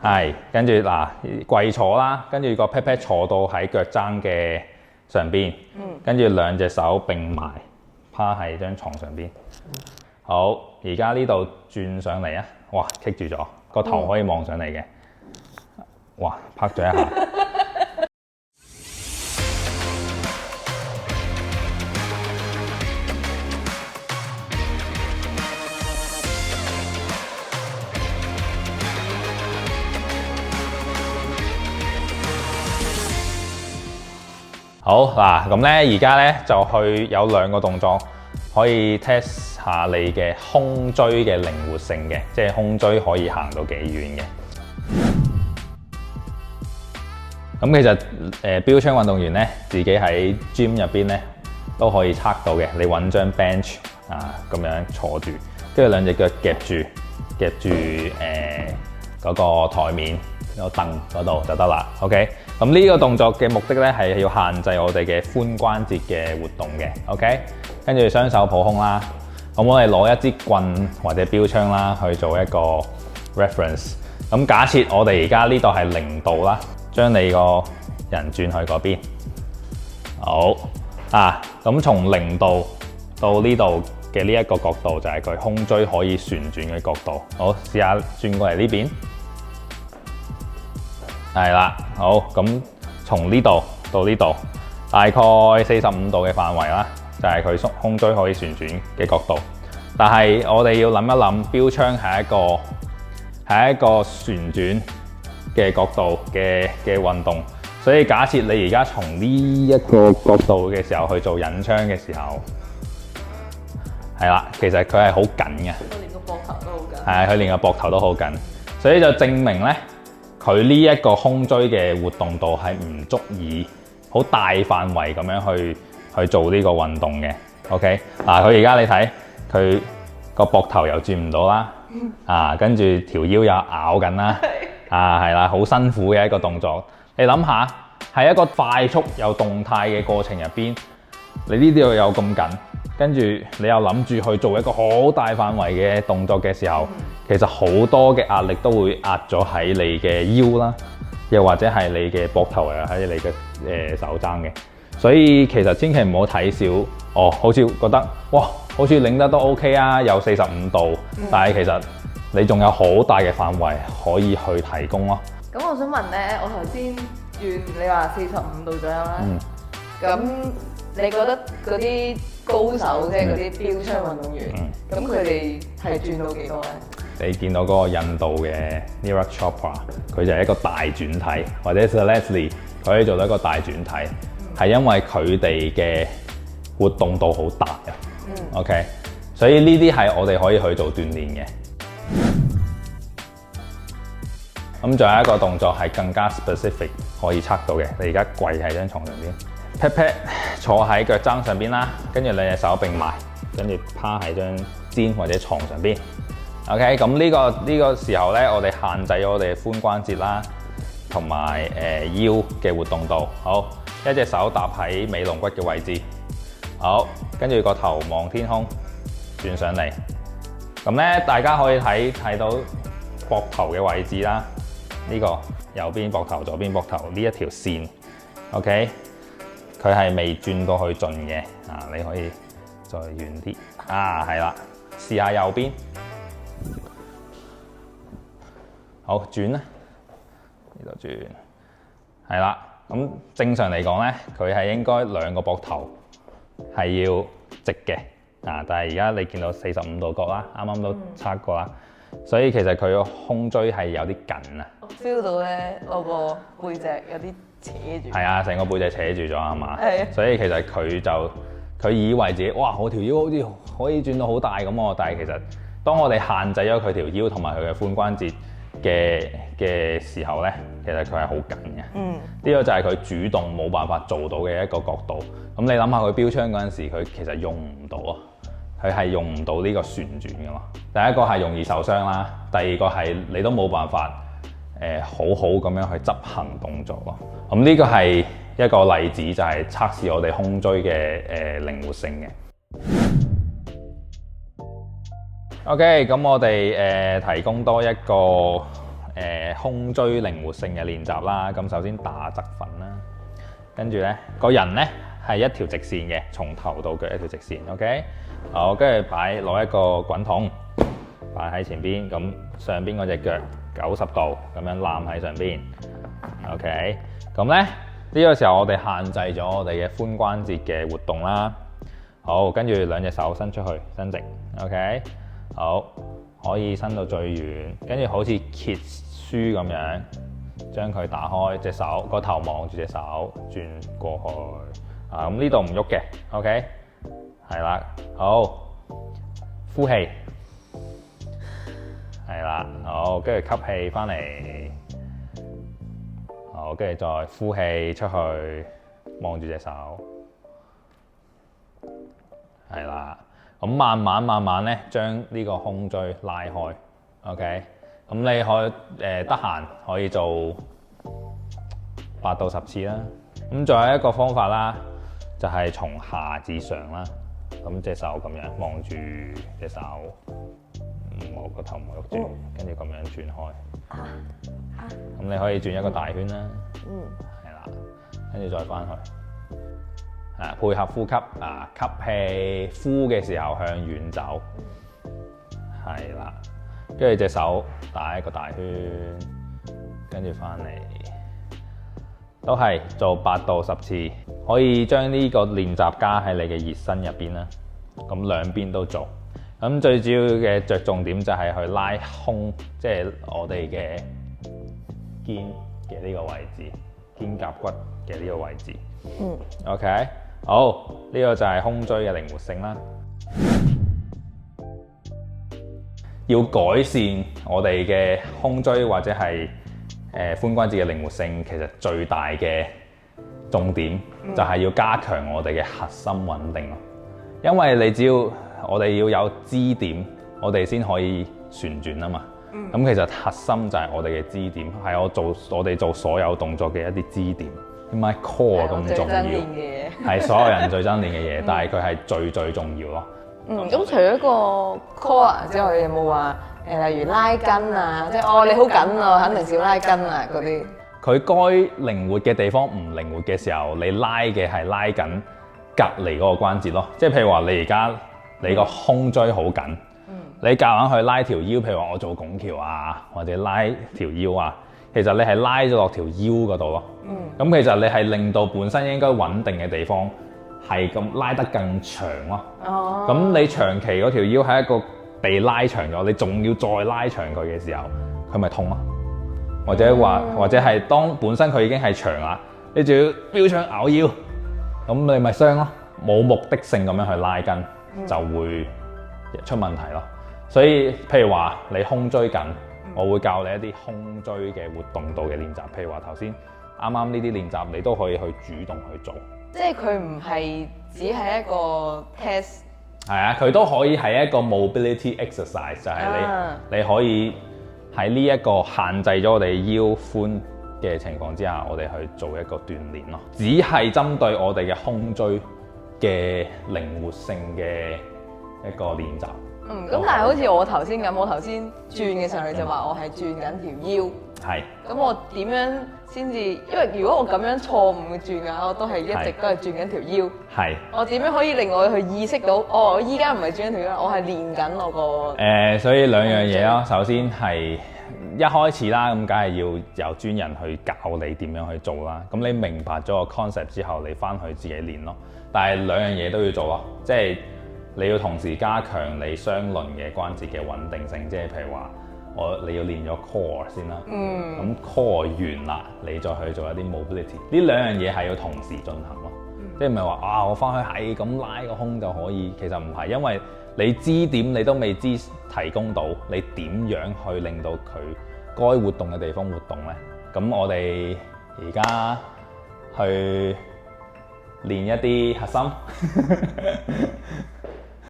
係，跟住嗱跪坐啦，跟住個 pat pat 坐到喺腳踭嘅上邊，跟住兩隻手並埋趴喺張床上邊。好，而家呢度轉上嚟啊！哇，棘住咗，個頭可以望上嚟嘅。哇，拍咗一下。好嗱，咁咧而家咧就去有兩個動作可以 test 下你嘅胸椎嘅靈活性嘅，即係胸椎可以行到幾遠嘅。咁其實標槍運動員咧自己喺 gym 入邊咧都可以測到嘅。你揾張 bench 啊咁樣坐住，跟住兩隻腳夾住嗰個台面個凳嗰度就得啦。OK。咁呢個動作嘅目的咧係要限制我哋嘅髖關節嘅活動嘅 ，OK？ 跟住雙手抱胸啦，咁我哋攞一支棍或者標槍啦去做一個 reference。咁假設我哋而家呢度係0度啦，將你個人轉去嗰邊。好啊，咁從0度到呢度嘅呢一個角度就係佢胸椎可以旋轉嘅角度。好，試下轉過嚟呢邊。係啦，好，咁從呢度到呢度，大概45度嘅範圍啦，就係佢胸椎可以旋轉嘅角度。但係我哋要諗一諗，標槍係一個旋轉嘅角度嘅運動，所以假設你而家從呢一個角度嘅時候去做引槍嘅時候，係啦，其實佢係好緊嘅。佢連個膊頭都好緊。係，佢連個膊頭都好緊，所以就證明咧。佢呢一個胸椎嘅活動度係唔足以好大範圍咁樣去做呢個運動嘅 ，OK？ 嗱，佢而家你睇佢個膊頭又轉唔到啦，跟住條腰又咬緊啦，係啦，好辛苦嘅一個動作。你諗下，喺一個快速又動態嘅過程入邊，你呢度又咁緊，跟住你又諗住去做一個好大範圍嘅動作嘅時候。其實好多嘅壓力都會壓咗喺你嘅腰啦，又或者係你嘅膊頭啊，喺你嘅手踭嘅。所以其實千祈唔好睇小哦，好似覺得哇，好似擰得都 OK 啊，有45度，但係其實你仲有好大嘅範圍可以去提供咯。咁我想問咧，我頭先轉你話45度左右啦，咁你覺得嗰啲高手即係嗰啲標槍運動員，咁佢哋係轉到幾多咧？你見到嗰個印度嘅 Neeraj Chopra， 佢就係一個大轉體，或者 Leslie 佢可以做到一個大轉體，係因為佢哋嘅活動度好大啊。OK， 所以呢啲係我哋可以去做鍛鍊嘅。咁仲有一個動作係更加 specific 可以測到嘅，你而家跪喺張床上邊 ，pat pat 坐喺腳踭上邊啦，跟住兩隻手並埋，跟住趴喺張氈或者床上邊。OK， 咁呢個時候咧，我哋限制咗我哋嘅髖關節啦，同埋腰嘅活動度。好，一隻手搭喺尾龍骨嘅位置。好，跟住個頭望天空，轉上嚟。咁咧，大家可以睇到膊頭嘅位置啦。呢個右邊膊頭、左邊膊頭呢一條線。OK， 佢係未轉到去盡嘅。你可以再遠啲。係啦，試下右邊。好，轉啦，呢度轉，係啦。咁正常嚟講咧，佢係應該兩個膊頭係要直嘅，但係而家你見到45度角啦，啱啱都測過啦，所以其實佢個胸椎係有啲緊啊。我 feel 到咧，我個背脊有啲扯住。係啊，成個背脊扯住咗係嘛？係。所以其實佢以為自己哇，我條腰好似可以轉到好大咁喎，但係其實當我哋限制咗佢條腰同埋佢嘅髖關節嘅時候咧，其實佢係好緊嘅。呢個就係佢主動冇辦法做到嘅一個角度。咁你諗下佢標槍嗰陣時，佢其實用唔到啊，佢係用唔到呢個旋轉噶嘛。第一個係容易受傷啦，第二個係你都冇辦法好好咁樣去執行動作咯。咁呢個係一個例子，就係測試我哋胸椎嘅靈活性嘅。OK， 咁我哋提供多一個胸椎靈活性嘅練習啦。咁首先打側瞓啦，跟住咧個人咧係一條直線嘅，從頭到腳一條直線。OK， 好，跟住攞一個滾筒擺喺前邊，咁上邊嗰隻腳90度咁樣攬喺上邊。OK， 咁咧呢個時候我哋限制咗我哋嘅髖關節嘅活動啦。好，跟住兩隻手伸出去，伸直。OK， 好，可以伸到最遠，跟住好似揭書咁樣，將佢打開，隻手個頭望住隻手，轉過去。咁呢度唔喐嘅。OK， 係啦，好，呼氣，係啦，好，跟住吸氣翻嚟，好，跟住再呼氣出去，望住隻手。係啦，咁慢慢咧，將呢個胸椎拉開。OK， 咁你可以得閒可以做8到10次啦。咁仲有一個方法啦，就係從下至上啦。咁隻手咁樣望住隻手，我個頭唔好喐住，跟住咁樣轉開。咁你可以轉一個大圈啦。係啦，跟住再翻去。配合呼吸，吸氣呼嘅時候向遠走，係啦，跟住隻手打一個大圈，跟住翻嚟，都係做8到10次，可以將呢個練習加喺你嘅熱身入邊啦。咁兩邊都做，咁最主要嘅着重點就係去拉胸，即係我哋嘅肩嘅呢個位置，肩胛骨嘅呢個位置。OK。好，呢個就係胸椎嘅靈活性啦。要改善我哋嘅胸椎或者係髖關節嘅靈活性，其實最大嘅重點就係要加強我哋嘅核心穩定咯。因為你只要我哋要有支點，我哋先可以旋轉啊嘛。咁其實核心就係我哋嘅支點，係我哋做所有動作嘅一啲支點。點解 core 咁重要？係所有人最憎練嘅嘢，但係佢係最重要咯。咁除咗個 core 之外，有冇話例如拉筋啊？即係你好緊啊，肯定少拉筋啊嗰啲。佢該靈活嘅地方唔靈活嘅時候，你拉嘅係拉緊隔離嗰個關節咯。即係譬如話你而家你個胸椎好緊，你夾硬去拉條腰，譬如話我做拱橋啊，或者拉條腰啊。其實你係拉咗落條腰嗰度咯，咁其實你係令到本身應該穩定嘅地方係咁拉得更長咯。咁你長期嗰條腰係一個被拉長咗，你仲要再拉長佢嘅時候，佢咪痛咯？或者係當本身佢已經係長啦，你仲要標槍咬腰，咁你咪傷咯。冇目的性咁樣去拉筋，就會出問題咯。所以譬如話你胸椎緊。我會教你一啲胸椎嘅活動度嘅練習，譬如話頭先啱啱呢啲練習，你都可以去主動去做。即係佢唔係只係一個 test。係啊，佢都可以係一個 mobility exercise，就係你可以喺呢一個限制咗我哋腰寬嘅情況之下，我哋去做一個鍛鍊咯。只係針對我哋嘅胸椎嘅靈活性嘅一個練習。咁但係好似我頭先咁，我頭先轉嘅時候你就話我係轉緊條腰。係。咁我點樣先至？因為如果我咁樣錯誤嘅轉啊，我都係一直都係轉緊條腰。係。我點樣可以令我去意識到，我依家唔係轉緊條腰，我係練緊我個。所以兩樣嘢咯。首先係一開始啦，咁梗係要有專人去教你點樣去做啦。咁你明白咗個 concept 之後，你翻去自己練咯。但係兩樣嘢都要做咯，即係。你要同時加強你雙輪嘅關節嘅穩定性，即係譬如話你要練咗 core 先啦，咁 core 完啦，你再去做一啲 mobility，呢兩樣嘢係要同時進行咯，即係唔係話我翻去係咁拉個胸就可以，其實唔係，因為你支點你都未知提供到，你點樣去令到佢該活動嘅地方活動咧？咁我哋而家去練一啲核心。